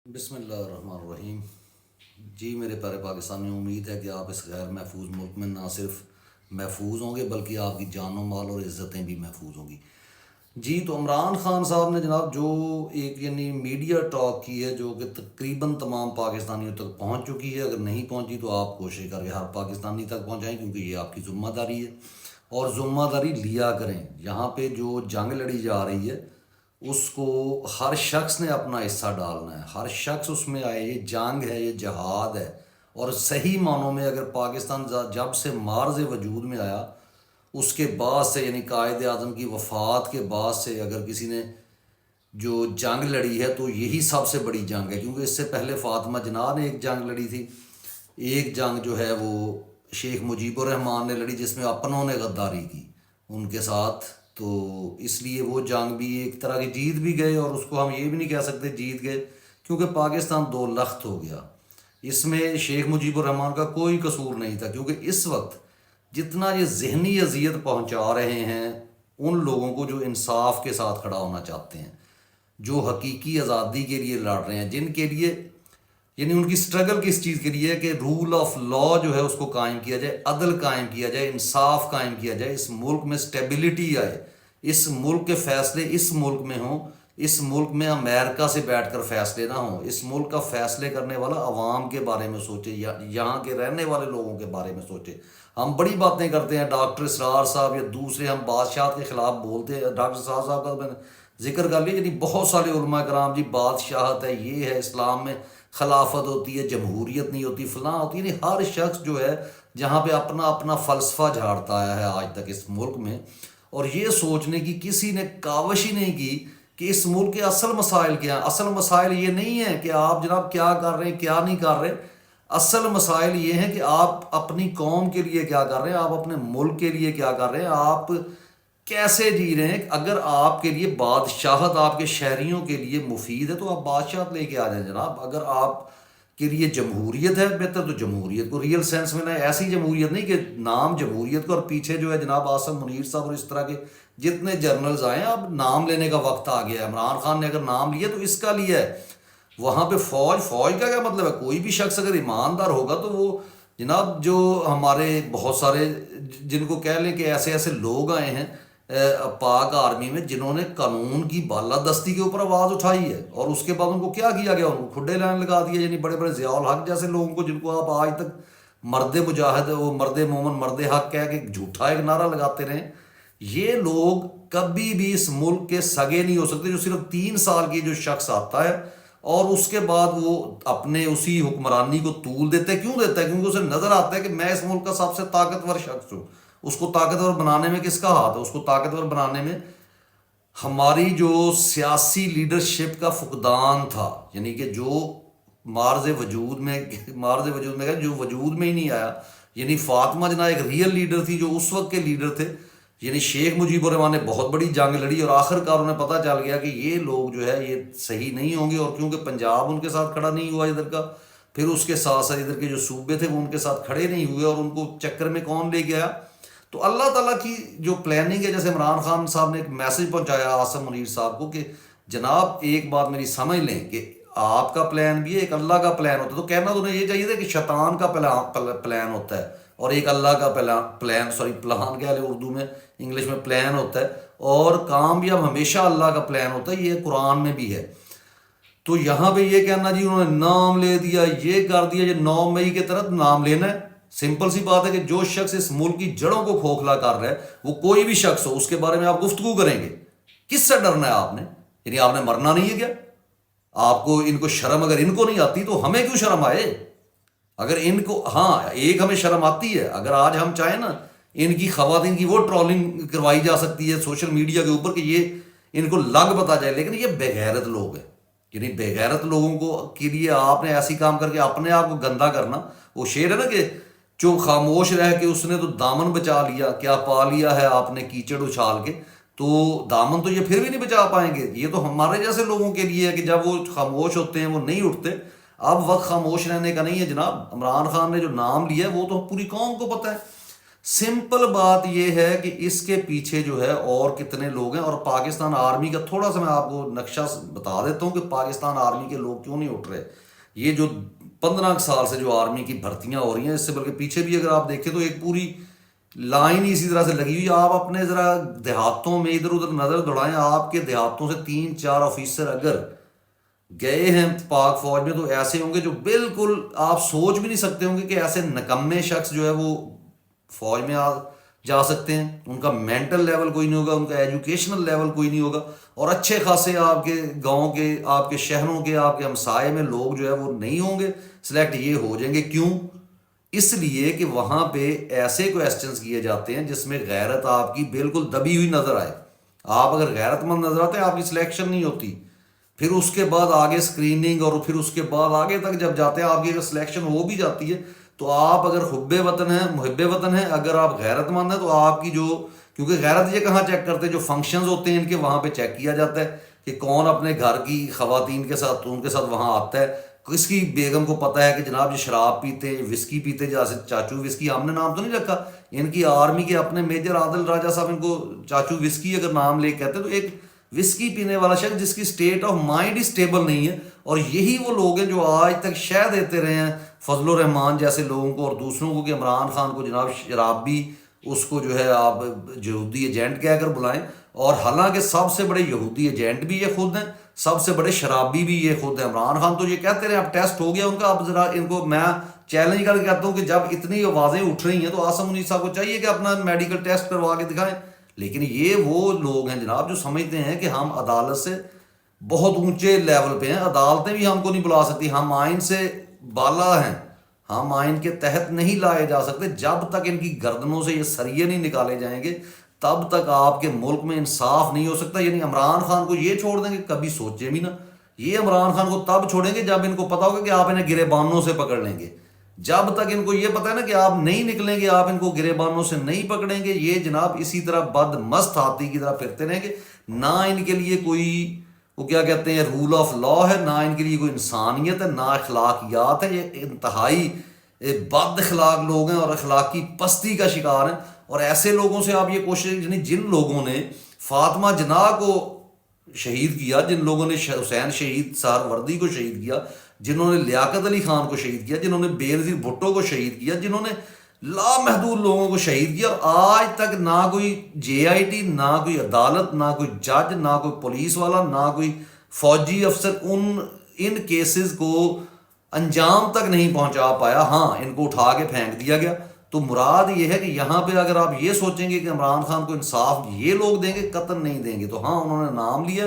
بسم اللہ الرحمن الرحیم۔ جی میرے پیارے پاکستانیوں، امید ہے کہ آپ اس غیر محفوظ ملک میں نہ صرف محفوظ ہوں گے بلکہ آپ کی جان و مال اور عزتیں بھی محفوظ ہوں گی۔ جی تو عمران خان صاحب نے جناب جو ایک میڈیا ٹاک کی ہے جو کہ تقریباً تمام پاکستانیوں تک پہنچ چکی ہے، اگر نہیں پہنچی تو آپ کوشش کر کے ہر پاکستانی تک پہنچائیں، کیونکہ یہ آپ کی ذمہ داری ہے اور ذمہ داری لیا کریں۔ یہاں پہ جو جنگ لڑی جا رہی ہے اس کو ہر شخص نے اپنا حصہ ڈالنا ہے، ہر شخص اس میں آئے۔ یہ جنگ ہے، یہ جہاد ہے، اور صحیح معنوں میں اگر پاکستان جب سے مارز وجود میں آیا اس کے بعد سے، قائد اعظم کی وفات کے بعد سے اگر کسی نے جو جنگ لڑی ہے تو یہی سب سے بڑی جنگ ہے، کیونکہ اس سے پہلے فاطمہ جناح نے ایک جنگ لڑی تھی، ایک جنگ جو ہے وہ شیخ مجیب الرحمان نے لڑی جس میں اپنوں نے غداری کی ان کے ساتھ۔ تو اس لیے وہ جنگ بھی ایک طرح کی جیت بھی گئے، اور اس کو ہم یہ بھی نہیں کہہ سکتے جیت گئے، کیونکہ پاکستان دو لخت ہو گیا۔ اس میں شیخ مجیب الرحمان کا کوئی قصور نہیں تھا، کیونکہ اس وقت جتنا یہ ذہنی اذیت پہنچا رہے ہیں ان لوگوں کو جو انصاف کے ساتھ کھڑا ہونا چاہتے ہیں، جو حقیقی آزادی کے لیے لڑ رہے ہیں، جن کے لیے ان کی سٹرگل کس چیز کے لیے ہے کہ رول آف لا جو ہے اس کو قائم کیا جائے، عدل قائم کیا جائے، انصاف قائم کیا جائے، اس ملک میں سٹیبلٹی آئے، اس ملک کے فیصلے اس ملک میں ہوں، اس ملک میں امریکہ سے بیٹھ کر فیصلے نہ ہوں، اس ملک کا فیصلے کرنے والا عوام کے بارے میں سوچے، یہاں کے رہنے والے لوگوں کے بارے میں سوچے۔ ہم بڑی باتیں کرتے ہیں، ڈاکٹر اسرار صاحب یا دوسرے ہم بادشاہت کے خلاف بولتے ہیں، ڈاکٹر اسرار صاحب کا میں نے ذکر کر لیا، بہت سارے علماء کرام جی بادشاہت ہے، یہ ہے اسلام میں خلافت ہوتی ہے، جمہوریت نہیں ہوتی، فلاں ہوتی ہے، ہر شخص جو ہے جہاں پہ اپنا اپنا فلسفہ جھاڑتا آیا ہے آج تک اس ملک میں، اور یہ سوچنے کی کسی نے کاوش ہی نہیں کی کہ اس ملک کے اصل مسائل کیا ہیں۔ اصل مسائل یہ نہیں ہیں کہ آپ جناب کیا کر رہے ہیں کیا نہیں کر رہے، اصل مسائل یہ ہیں کہ آپ اپنی قوم کے لیے کیا کر رہے ہیں، آپ اپنے ملک کے لیے کیا کر رہے ہیں، آپ کیسے جی رہے ہیں۔ اگر آپ کے لیے بادشاہت آپ کے شہریوں کے لیے مفید ہے تو آپ بادشاہت لے کے آ جائیں جناب۔ اگر آپ کے لیے جمہوریت ہے بہتر تو جمہوریت کو ریئل سینس میں، نہ ایسی جمہوریت نہیں کہ نام جمہوریت کو، اور پیچھے جو ہے جناب آصم منیر صاحب اور اس طرح کے جتنے جرنلز آئے ہیں، اب نام لینے کا وقت آ گیا ہے۔ عمران خان نے اگر نام لیا تو اس کا لیا ہے، وہاں پہ فوج کا کیا مطلب ہے؟ کوئی بھی شخص اگر ایماندار ہوگا تو وہ جناب جو ہمارے بہت سارے جن کو کہہ لیں کہ ایسے ایسے لوگ آئے ہیں پاک آرمی میں جنہوں نے قانون کی بالادستی کے اوپر آواز اٹھائی ہے، اور اس کے بعد ان کو کیا کیا گیا؟ ان کو کھڈے لائن لگا دیا، بڑے بڑے ضیاء الحق جیسے لوگوں کو، جن کو آپ آج تک مرد مجاہد، وہ مرد مومن مرد حق کہہ کے جھوٹا ایک نعرہ لگاتے رہے۔ یہ لوگ کبھی بھی اس ملک کے سگے نہیں ہو سکتے۔ جو صرف 3 سال کی جو شخص آتا ہے اور اس کے بعد وہ اپنے اسی حکمرانی کو طول دیتا ہے، کیوں دیتا ہے؟ کیونکہ اسے نظر آتا ہے کہ میں اس ملک کا سب سے طاقتور شخص ہوں۔ اس کو طاقتور بنانے میں کس کا ہاتھ ہے؟ اس کو طاقتور بنانے میں ہماری جو سیاسی لیڈرشپ کا فقدان تھا، کہ جو مارز وجود میں جو وجود میں ہی نہیں آیا۔ فاطمہ جناح ایک ریئل لیڈر تھی جو اس وقت کے لیڈر تھے۔ شیخ مجیب الرحمان نے بہت بڑی جنگ لڑی، اور آخر کار انہیں پتہ چل گیا کہ یہ لوگ جو ہے یہ صحیح نہیں ہوں گے، اور کیونکہ پنجاب ان کے ساتھ کھڑا نہیں ہوا ادھر کا، پھر اس کے ساتھ ساتھ ادھر کے جو صوبے تھے وہ ان کے ساتھ کھڑے نہیں ہوئے، اور ان کو چکر میں کون لے گیا؟ تو اللہ تعالیٰ کی جو پلاننگ ہے، جیسے عمران خان صاحب نے ایک میسج پہنچایا آصم منیر صاحب کو کہ جناب ایک بات میری سمجھ لیں کہ آپ کا پلان بھی ہے، ایک اللہ کا پلان ہوتا ہے۔ تو کہنا تو یہ چاہیے تھا کہ شیطان کا پلان ہوتا ہے اور ایک اللہ کا پلان کہہ لیں اردو میں، انگلش میں پلان ہوتا ہے، اور کامیاب ہمیشہ اللہ کا پلان ہوتا ہے، یہ قرآن میں بھی ہے۔ تو یہاں پہ یہ کہنا جی انہوں نے نام لے دیا، یہ کر دیا، یہ 9 مئی کے تحت نام لینا ہے۔ سمپل سی بات ہے کہ جو شخص اس ملک کی جڑوں کو کھوکھلا کر رہا ہے، وہ کوئی بھی شخص ہو، اس کے بارے میں آپ گفتگو کریں گے۔ کس سے ڈرنا ہے آپ نے؟ آپ نے مرنا نہیں ہے کیا؟ آپ کو ان کو شرم اگر ان کو نہیں آتی تو ہمیں کیوں شرم آئے؟ اگر ان کو، ہاں ایک ہمیں شرم آتی ہے، اگر آج ہم چاہیں نا ان کی خواتین کی وہ ٹرولنگ کروائی جا سکتی ہے سوشل میڈیا کے اوپر کہ یہ ان کو لگ بتا جائے، لیکن یہ بے غیرت لوگ ہیں۔ بے غیرت لوگوں کو کے لیے آپ نے ایسی کام کر کے اپنے آپ کو گندا کرنا۔ وہ شعر ہے نا کہ جو خاموش رہ کے اس نے تو دامن بچا لیا، کیا پا لیا ہے آپ نے کیچڑ اچھال کے، تو دامن تو یہ پھر بھی نہیں بچا پائیں گے۔ یہ تو ہمارے جیسے لوگوں کے لیے ہے کہ جب وہ خاموش ہوتے ہیں وہ نہیں اٹھتے۔ اب وقت خاموش رہنے کا نہیں ہے جناب۔ عمران خان نے جو نام لیا ہے وہ تو پوری قوم کو پتہ ہے۔ سمپل بات یہ ہے کہ اس کے پیچھے جو ہے اور کتنے لوگ ہیں. اور پاکستان آرمی کا تھوڑا سا میں آپ کو نقشہ بتا دیتا ہوں کہ پاکستان آرمی کے لوگ کیوں نہیں اٹھ رہے. یہ جو 15 سال سے جو آرمی کی بھرتیاں ہو رہی ہیں، اس سے بلکہ پیچھے بھی اگر آپ دیکھیں تو ایک پوری لائن ہی اسی طرح سے لگی ہوئی. آپ اپنے ذرا دیہاتوں میں ادھر ادھر نظر دوڑائیں، آپ کے دیہاتوں سے 3-4 آفیسر اگر گئے ہیں پاک فوج میں تو ایسے ہوں گے جو بالکل آپ سوچ بھی نہیں سکتے ہوں گے کہ ایسے نکمے شخص جو ہے وہ فوج میں جا سکتے ہیں. ان کا مینٹل لیول کوئی نہیں ہوگا، ان کا ایجوکیشنل لیول کوئی نہیں ہوگا، اور اچھے خاصے آپ کے گاؤں کے، آپ کے شہروں کے، آپ کے ہمسائے میں لوگ جو ہے وہ نہیں ہوں گے سلیکٹ. یہ ہو جائیں گے کیوں؟ اس لیے کہ وہاں پہ ایسے کویسچنس کیے جاتے ہیں جس میں غیرت آپ کی بالکل دبی ہوئی نظر آئے. آپ اگر غیرت مند نظر آتے ہیں آپ کی سلیکشن نہیں ہوتی. پھر اس کے بعد آگے اسکریننگ، اور پھر اس کے بعد آگے تک جب جاتے ہیں آپ کی اگر سلیکشن ہو بھی جاتی ہے تو آپ اگر حب وطن ہیں، محب وطن ہیں، اگر آپ غیرت مند ہیں تو آپ کی جو، کیونکہ غیرت یہ کہاں چیک کرتے ہیں، جو فنکشنز ہوتے ہیں ان کے وہاں پہ چیک کیا جاتا ہے کہ کون اپنے گھر کی خواتین کے ساتھ، ان کے ساتھ وہاں آتا ہے. کس کی بیگم کو پتہ ہے کہ جناب یہ شراب پیتے ہیں، وسکی پیتے، جیسے چاچو وسکی ہم نے نام تو نہیں رکھا، ان کی آرمی کے اپنے میجر عادل راجہ صاحب ان کو چاچو وسکی اگر نام لے کہتے ہیں تو ایک وسکی پینے والا شخص جس کی state of mind he stable نہیں ہے. اور یہی وہ لوگ ہیں جو آج تک شہ دیتے رہے ہیں فضل الرحمان جیسے لوگوں کو اور دوسروں کو کہ عمران خان کو جناب شرابی، اس کو جو ہے آپ یہودی ایجنٹ کہہ کر بلائیں. اور حالانکہ سب سے بڑے یہودی ایجنٹ بھی یہ خود ہیں، سب سے بڑے شرابی بھی یہ خود ہیں. عمران خان تو یہ کہتے رہے اب ٹیسٹ ہو گیا ان کا، اب ذرا ان کو میں چیلنج کر کے کہتا ہوں کہ جب اتنی آوازیں اٹھ رہی ہیں تو آصم منیر صاحب کو چاہیے کہ اپنا میڈیکل ٹیسٹ کروا کے دکھائیں. لیکن یہ وہ لوگ ہیں جناب جو سمجھتے ہیں کہ ہم عدالت سے بہت اونچے لیول پہ ہیں، عدالتیں بھی ہم کو نہیں بلا سکتی، ہم آئین سے بالا ہیں، ہم آئین کے تحت نہیں لائے جا سکتے. جب تک ان کی گردنوں سے یہ سریے نہیں نکالے جائیں گے تب تک آپ کے ملک میں انصاف نہیں ہو سکتا. یعنی عمران خان کو یہ چھوڑ دیں گے، کبھی سوچے بھی نہ. یہ عمران خان کو تب چھوڑیں گے جب ان کو پتا ہوگا کہ آپ انہیں گریبانوں سے پکڑ لیں گے. جب تک ان کو یہ پتہ ہے نا کہ آپ نہیں نکلیں گے، آپ ان کو گریبانوں سے نہیں پکڑیں گے، یہ جناب اسی طرح بد مست ہاتھی کی طرح پھرتے رہیں گے. نہ ان کے لیے کوئی وہ کیا کہتے ہیں رول آف لا ہے، نہ ان کے لیے کوئی انسانیت ہے، نہ اخلاقیات ہے. یہ انتہائی بد اخلاق لوگ ہیں اور اخلاقی پستی کا شکار ہیں. اور ایسے لوگوں سے آپ یہ کوشش، یعنی جن لوگوں نے فاطمہ جناح کو شہید کیا، جن لوگوں نے حسین شہید سہروردی کو شہید کیا، جنہوں نے لیاقت علی خان کو شہید کیا، جنہوں نے بے نظیر بھٹو کو شہید کیا، جنہوں نے لامحدود لوگوں کو شہید کیا، اور آج تک نہ کوئی جے آئی ٹی، نہ کوئی عدالت، نہ کوئی جج، نہ کوئی پولیس والا، نہ کوئی فوجی افسر ان کیسز کو انجام تک نہیں پہنچا پایا. ہاں ان کو اٹھا کے پھینک دیا گیا. تو مراد یہ ہے کہ یہاں پہ اگر آپ یہ سوچیں گے کہ عمران خان کو انصاف یہ لوگ دیں گے، قطعاً نہیں دیں گے. تو ہاں انہوں نے نام لیا،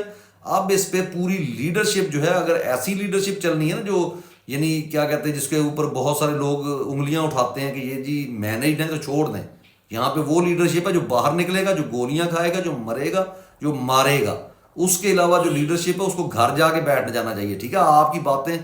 اب اس پہ پوری لیڈرشپ جو ہے، اگر ایسی لیڈرشپ چلنی ہے نا جو یعنی کیا کہتے ہیں جس کے اوپر بہت سارے لوگ انگلیاں اٹھاتے ہیں کہ یہ جی مینیجڈ ہیں تو چھوڑ دیں. یہاں پہ وہ لیڈرشپ ہے جو باہر نکلے گا، جو گولیاں کھائے گا، جو مرے گا، جو مارے گا. اس کے علاوہ جو لیڈرشپ ہے اس کو گھر جا کے بیٹھ جانا چاہیے. ٹھیک ہے، آپ کی باتیں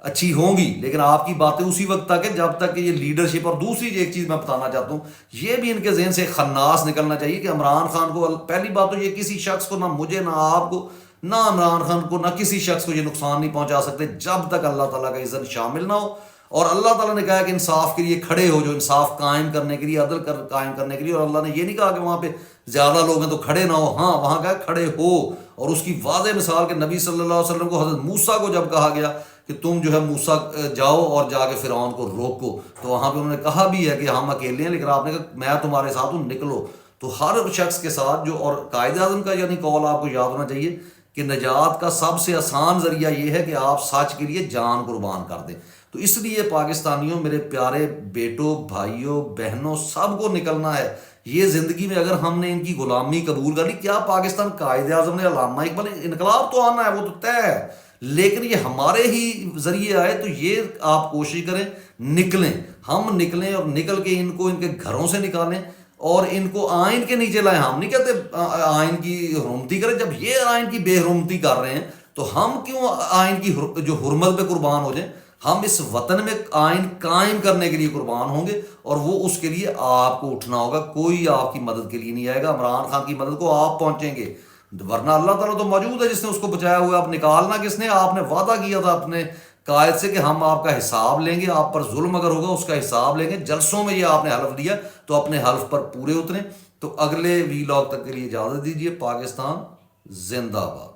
اچھی ہوں گی لیکن آپ کی باتیں اسی وقت تک ہے جب تک کہ یہ لیڈرشپ. اور دوسری ایک چیز میں بتانا چاہتا ہوں، یہ بھی ان کے ذہن سے خناس نکلنا چاہیے کہ عمران خان کو، پہلی بات تو یہ کسی شخص کو، نہ مجھے، نہ آپ کو، نہ عمران خان کو، نہ کسی شخص کو یہ نقصان نہیں پہنچا سکتے جب تک اللہ تعالیٰ کا اذن شامل نہ ہو. اور اللہ تعالیٰ نے کہا کہ انصاف کے لیے کھڑے ہو، جو انصاف قائم کرنے کے لیے، عدل قائم کرنے کے لیے. اور اللہ نے یہ نہیں کہا کہ وہاں پہ زیادہ لوگ ہیں تو کھڑے نہ ہو، ہاں وہاں کہا کھڑے ہو. اور اس کی واضح مثال کہ نبی صلی اللہ علیہ وسلم کو حضرت موسیٰ کو جب کہا گیا کہ تم جو ہے موسیٰ جاؤ اور جا کے فرعون کو روکو، تو وہاں پہ انہوں نے کہا بھی ہے کہ ہم اکیلے ہیں، لیکن آپ نے کہا میں تمہارے ساتھ ہوں، نکلو. تو ہر شخص کے ساتھ جو، اور قائد اعظم کا یعنی قول آپ کو یاد ہونا چاہیے کہ نجات کا سب سے آسان ذریعہ یہ ہے کہ آپ سچ کے لیے جان قربان کر دیں. تو اس لیے پاکستانیوں، میرے پیارے بیٹوں، بھائیوں، بہنوں، سب کو نکلنا ہے. یہ زندگی میں اگر ہم نے ان کی غلامی قبول کر لی، کیا پاکستان قائد اعظم نے، علامہ اقبال، انقلاب تو آنا ہے، وہ تو طے ہے، لیکن یہ ہمارے ہی ذریعے آئے. تو یہ آپ کوشش کریں نکلیں، ہم نکلیں اور نکل کے ان کو ان کے گھروں سے نکالیں اور ان کو آئین کے نیچے لائیں. ہم نہیں کہتے آئین کی حرمتی کریں، جب یہ آئین کی بے حرمتی کر رہے ہیں تو ہم کیوں آئین کی جو حرمت پہ قربان ہو جائیں. ہم اس وطن میں آئین قائم کرنے کے لیے قربان ہوں گے اور وہ اس کے لیے آپ کو اٹھنا ہوگا. کوئی آپ کی مدد کے لیے نہیں آئے گا. عمران خان کی مدد کو آپ پہنچیں گے، ورنہ اللہ تعالیٰ تو موجود ہے جس نے اس کو بچایا ہوا ہے. اب نکالنا کس نے؟ آپ نے وعدہ کیا تھا اپنے قائد سے کہ ہم آپ کا حساب لیں گے، آپ پر ظلم اگر ہوگا اس کا حساب لیں گے، جلسوں میں یہ آپ نے حلف دیا تو اپنے حلف پر پورے اتریں۔ تو اگلے وی لاگ تک کے لیے اجازت دیجیے۔ پاکستان زندہ باد۔